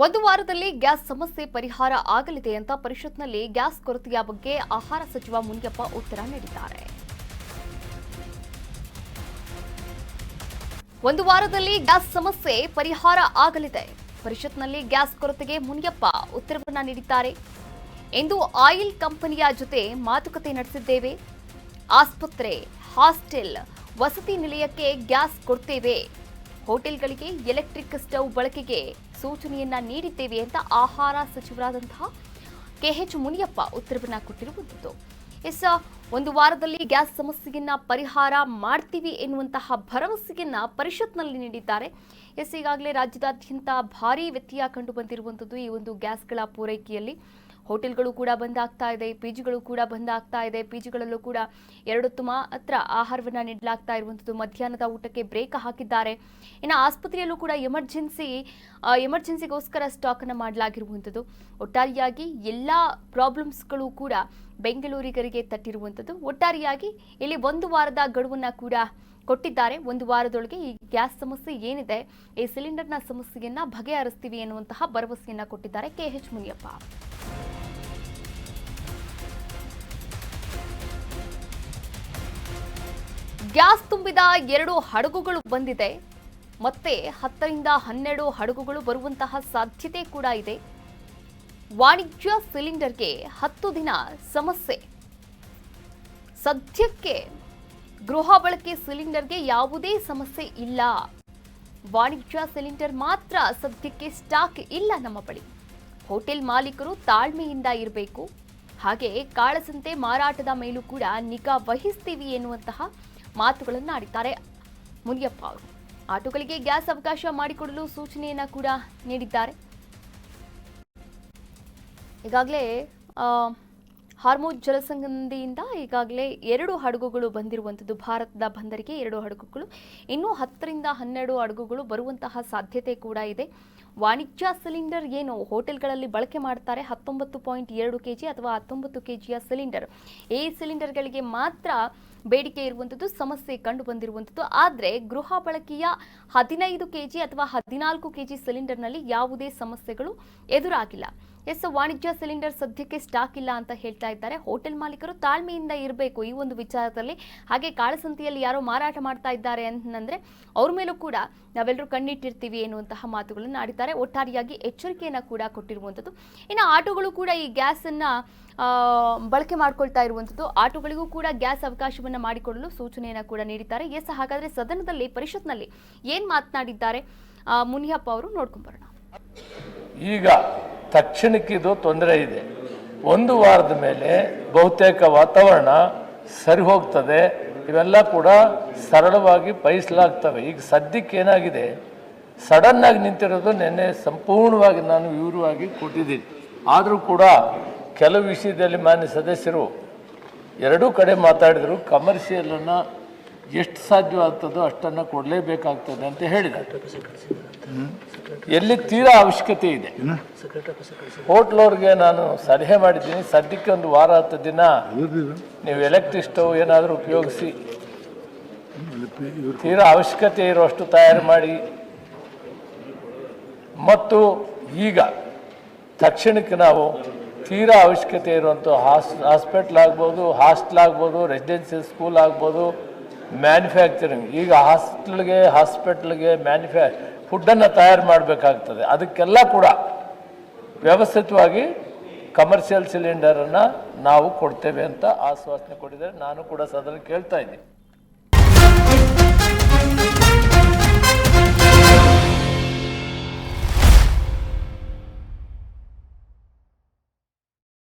ಒಂದು ವಾರದಲ್ಲಿ ಗ್ಯಾಸ್ ಸಮಸ್ಯೆ ಪರಿಹಾರ ಆಗಲಿದೆ ಅಂತ ಪರಿಷತ್ನಲ್ಲಿ ಗ್ಯಾಸ್ ಕೊರತೆಯ ಬಗ್ಗೆ ಆಹಾರ ಸಚಿವ ಮುನಿಯಪ್ಪ ಉತ್ತರ ನೀಡಿದ್ದಾರೆ. ಒಂದು ವಾರದಲ್ಲಿ ಗ್ಯಾಸ್ ಸಮಸ್ಯೆ ಪರಿಹಾರ ಆಗಲಿದೆ. ಪರಿಷತ್ನಲ್ಲಿ ಗ್ಯಾಸ್ ಕೊರತೆಗೆ ಮುನಿಯಪ್ಪ ಉತ್ತರವನ್ನ ನೀಡಿದ್ದಾರೆ. ಇಂದು ಆಯಿಲ್ ಕಂಪನಿಯ ಜೊತೆ ಮಾತುಕತೆ ನಡೆಸಿದ್ದೇವೆ. ಆಸ್ಪತ್ರೆ, ಹಾಸ್ಟೆಲ್, ವಸತಿ ನಿಲಯಕ್ಕೆ ಗ್ಯಾಸ್ ಕೊಡ್ತೇವೆ. ಹೋಟೆಲ್ಗಳಿಗೆ ಎಲೆಕ್ಟ್ರಿಕ್ ಸ್ಟವ್ ಬಳಕೆಗೆ ಸೂಚನೆಯನ್ನ ನೀಡಿದ್ದೇವೆ ಅಂತ ಆಹಾರ ಸಚಿವರಾದಂತಹ ಕೆಎಚ್ ಮುನಿಯಪ್ಪ ಉತ್ತರವನ್ನ ಕೊಟ್ಟಿರುವಂಥದ್ದು. ಒಂದು ವಾರದಲ್ಲಿ ಗ್ಯಾಸ್ ಸಮಸ್ಯೆಯನ್ನ ಪರಿಹಾರ ಮಾಡ್ತೀವಿ ಎನ್ನುವಂತಹ ಭರವಸೆಯನ್ನ ಪರಿಷತ್ನಲ್ಲಿ ನೀಡಿದ್ದಾರೆ. ಈಗಾಗಲೇ ರಾಜ್ಯದಾದ್ಯಂತ ಭಾರೀ ವ್ಯತ್ಯಯ ಕಂಡು ಬಂದಿರುವಂಥದ್ದು ಈ ಒಂದು ಗ್ಯಾಸ್ಗಳ ಪೂರೈಕೆಯಲ್ಲಿ. ಹೋಟೆಲ್ಗಳು ಕೂಡ ಬಂದ್ ಆಗ್ತಾ ಇದೆ, ಪಿಜಿಗಳು ಕೂಡ ಬಂದ್ ಆಗ್ತಾ ಇದೆ. ಪಿಜಿಗಳಲ್ಲೂ ಕೂಡ 2 ಹೊತ್ತು ಮಾತ್ರ ಆಹಾರವನ್ನು ನೀಡಲಾಗ್ತಾ ಇರುವಂಥದ್ದು. ಮಧ್ಯಾಹ್ನದ ಊಟಕ್ಕೆ ಬ್ರೇಕ್ ಹಾಕಿದ್ದಾರೆ. ಇನ್ನು ಆಸ್ಪತ್ರೆಯಲ್ಲೂ ಕೂಡ ಎಮರ್ಜೆನ್ಸಿಗೋಸ್ಕರ ಸ್ಟಾಕ್ ಅನ್ನು ಮಾಡಲಾಗಿರುವಂಥದ್ದು. ಒಟ್ಟಾರೆಯಾಗಿ ಎಲ್ಲ ಪ್ರಾಬ್ಲಮ್ಸ್ಗಳು ಕೂಡ ಬೆಂಗಳೂರಿಗರಿಗೆ ತಟ್ಟಿರುವಂಥದ್ದು. ಒಟ್ಟಾರೆಯಾಗಿ ಇಲ್ಲಿ 1 ವಾರದ ಗಡುವನ್ನ ಕೂಡ ಕೊಟ್ಟಿದ್ದಾರೆ. 1 ವಾರದೊಳಗೆ ಈ ಗ್ಯಾಸ್ ಸಮಸ್ಯೆ ಏನಿದೆ, ಈ ಸಿಲಿಂಡರ್ನ ಸಮಸ್ಯೆಯನ್ನ ಬಗೆಹರಿಸ್ತೀವಿ ಎನ್ನುವಂತಹ ಭರವಸೆಯನ್ನ ಕೊಟ್ಟಿದ್ದಾರೆ ಕೆಎಚ್ ಮುನಿಯಪ್ಪ. ಗ್ಯಾಸ್ ತುಂಬಿದ 2 ಹಡಗುಗಳು ಬಂದಿದೆ. ಮತ್ತೆ 10 ರಿಂದ 12 ಹಡಗುಗಳು ಬರುವಂತಹ ಸಾಧ್ಯತೆ ಕೂಡ ಇದೆ. ವಾಣಿಜ್ಯ ಸಿಲಿಂಡರ್ಗೆ 10 ದಿನ ಸಮಸ್ಯೆ. ಸದ್ಯಕ್ಕೆ ಗೃಹ ಬಳಕೆ ಸಿಲಿಂಡರ್ಗೆ ಯಾವುದೇ ಸಮಸ್ಯೆ ಇಲ್ಲ. ವಾಣಿಜ್ಯ ಸಿಲಿಂಡರ್ ಮಾತ್ರ ಸದ್ಯಕ್ಕೆ ಸ್ಟಾಕ್ ಇಲ್ಲ ನಮ್ಮ ಬಳಿ. ಹೋಟೆಲ್ ಮಾಲೀಕರು ತಾಳ್ಮೆಯಿಂದ ಇರಬೇಕು. ಹಾಗೆ ಕಾಳಸಂತೆ ಮಾರಾಟದ ಮೇಲೂ ಕೂಡ ನಿಗಾ ವಹಿಸ್ತೀವಿ ಎನ್ನುವಂತಹ ಮಾತುಗಳನ್ನು ಆಡಿದ್ದಾರೆ ಮುನಿಯಪ್ಪ ಅವರು. ಆಟೋಗಳಿಗೆ ಗ್ಯಾಸ್ ಅವಕಾಶ ಮಾಡಿಕೊಡಲು ಸೂಚನೆಯನ್ನ ಕೂಡ ನೀಡಿದ್ದಾರೆ. ಈಗಾಗಲೇ ಹಾರ್ಮುಜ್ ಜಲಸಂಧಿಯಿಂದ ಈಗಾಗಲೇ 2 ಹಡಗುಗಳು ಬಂದಿರುವಂಥದ್ದು. ಭಾರತದ ಬಂದರಿಗೆ 2 ಹಡಗುಗಳು, ಇನ್ನೂ 10 ರಿಂದ 12 ಹಡಗುಗಳು ಬರುವಂತಹ ಸಾಧ್ಯತೆ ಕೂಡ ಇದೆ. ವಾಣಿಜ್ಯ ಸಿಲಿಂಡರ್ ಏನು ಹೋಟೆಲ್ಗಳಲ್ಲಿ ಬಳಕೆ ಮಾಡ್ತಾರೆ 19.2 kg ಅಥವಾ 19 kgಯ ಸಿಲಿಂಡರ್, ಈ ಸಿಲಿಂಡರ್ಗಳಿಗೆ ಮಾತ್ರ ಬೇಡಿಕೆ ಇರುವಂಥದ್ದು, ಸಮಸ್ಯೆ ಕಂಡು ಬಂದಿರುವಂಥದ್ದು. ಆದರೆ ಗೃಹ ಬಳಕೆಯ 15 kg ಅಥವಾ 14 kg ಸಿಲಿಂಡರ್ನಲ್ಲಿ ಯಾವುದೇ ಸಮಸ್ಯೆಗಳು ಎದುರಾಗಿಲ್ಲ. ವಾಣಿಜ್ಯ ಸಿಲಿಂಡರ್ ಸದ್ಯಕ್ಕೆ ಸ್ಟಾಕ್ ಇಲ್ಲ ಅಂತ ಹೇಳ್ತಾ ಇದ್ದಾರೆ. ಹೋಟೆಲ್ ಮಾಲೀಕರು ತಾಳ್ಮೆಯಿಂದ ಇರಬೇಕು ಈ ಒಂದು ವಿಚಾರದಲ್ಲಿ. ಹಾಗೆ ಕಾಳಸಂತೆಯಲ್ಲಿ ಯಾರೋ ಮಾರಾಟ ಮಾಡ್ತಾ ಇದ್ದಾರೆ ಅಂತಂದ್ರೆ ಅವ್ರ ಮೇಲೂ ಕೂಡ ನಾವೆಲ್ಲರೂ ಕಣ್ಣಿಟ್ಟಿರ್ತೀವಿ ಎನ್ನುವಂತಹ ಮಾತುಗಳನ್ನು ಆಡಿದ್ದಾರೆ. ಒಟ್ಟಾರೆಯಾಗಿ ಎಚ್ಚರಿಕೆಯನ್ನ ಕೂಡ ಕೊಟ್ಟಿರುವಂಥದ್ದು. ಇನ್ನು ಆಟೋಗಳು ಕೂಡ ಈ ಗ್ಯಾಸ್ ಅನ್ನ ಬಳಕೆ ಮಾಡ್ಕೊಳ್ತಾ ಇರುವಂಥದ್ದು. ಆಟೋಗಳಿಗೂ ಕೂಡ ಗ್ಯಾಸ್ ಅವಕಾಶವನ್ನ ಮಾಡಿಕೊಡಲು ಸೂಚನೆಯನ್ನ ಕೂಡ ನೀಡಿದ್ದಾರೆ. ಹಾಗಾದ್ರೆ ಸದನದಲ್ಲಿ ಪರಿಷತ್ನಲ್ಲಿ ಏನ್ ಮಾತನಾಡಿದ್ದಾರೆ ಮುನಿಯಪ್ಪ ಅವರು ನೋಡ್ಕೊಂಡ್ ಬರೋಣ. ಈಗ ತಕ್ಷಣಕ್ಕಿದು ತೊಂದರೆ ಇದೆ. 1 ವಾರದ ಮೇಲೆ ಬಹುತೇಕ ವಾತಾವರಣ ಸರಿ ಹೋಗ್ತದೆ. ಇವೆಲ್ಲ ಕೂಡ ಸರಳವಾಗಿ ಬಯಸಲಾಗ್ತವೆ. ಈಗ ಸದ್ಯಕ್ಕೆ ಏನಾಗಿದೆ, ಸಡನ್ ಆಗಿ ನಿಂತಿರೋದು ನಿನ್ನೆ ಸಂಪೂರ್ಣವಾಗಿ ನಾನು ವಿವರವಾಗಿ ಕೊಟ್ಟಿದ್ದೀನಿ. ಆದರೂ ಕೂಡ ಕೆಲವು ವಿಷಯದಲ್ಲಿ ಮಾನ್ಯ ಸದಸ್ಯರು 2 ಕಡೆ ಮಾತಾಡಿದರು. ಕಮರ್ಷಿಯಲನ್ನು ಎಷ್ಟು ಸಾಧ್ಯವಾಗ್ತದೋ ಅಷ್ಟನ್ನು ಕೊಡಲೇಬೇಕಾಗ್ತದೆ ಅಂತ ಹೇಳಿದ್ದಾರೆ. ಎಲ್ಲಿ ತೀರಾ ಅವಶ್ಯಕತೆ ಇದೆ ಹೋಟ್ಲವ್ರಿಗೆ ನಾನು ಸಲಹೆ ಮಾಡಿದ್ದೀನಿ, ಸದ್ಯಕ್ಕೆ 1 ವಾರ 10 ದಿನ ನೀವು ಎಲೆಕ್ಟ್ರಿಕ್ ಸ್ಟವ್ ಏನಾದರೂ ಉಪಯೋಗಿಸಿ ತೀರಾ ಅವಶ್ಯಕತೆ ಇರುವಷ್ಟು ತಯಾರು ಮಾಡಿ. ಮತ್ತು ಈಗ ತಕ್ಷಣಕ್ಕೆ ನಾವು ತೀರಾ ಅವಶ್ಯಕತೆ ಇರುವಂಥ ಹಾಸ್ಪಿಟ್ಲ್ ಆಗ್ಬೋದು, ಹಾಸ್ಟೆಲ್ ಆಗ್ಬೋದು, ರೆಸಿಡೆನ್ಷಿಯಲ್ ಸ್ಕೂಲ್ ಆಗ್ಬೋದು, ಮ್ಯಾನುಫ್ಯಾಕ್ಚರಿಂಗ್, ಈಗ ಹಾಸ್ಪಿಟ್ಲ್ಗೆ ಫುಡ್ಡನ್ನು ತಯಾರು ಮಾಡಬೇಕಾಗ್ತದೆ. ಅದಕ್ಕೆಲ್ಲ ಕೂಡ ವ್ಯವಸ್ಥಿತವಾಗಿ ಕಮರ್ಷಿಯಲ್ ಸಿಲಿಂಡರನ್ನು ನಾವು ಕೊಡ್ತೇವೆ ಅಂತ ಆಶ್ವಾಸನೆ ಕೊಟ್ಟಿದ್ದಾರೆ. ನಾನು ಕೂಡ ಸದನ ಕೇಳ್ತಾ ಇದ್ದೀನಿ.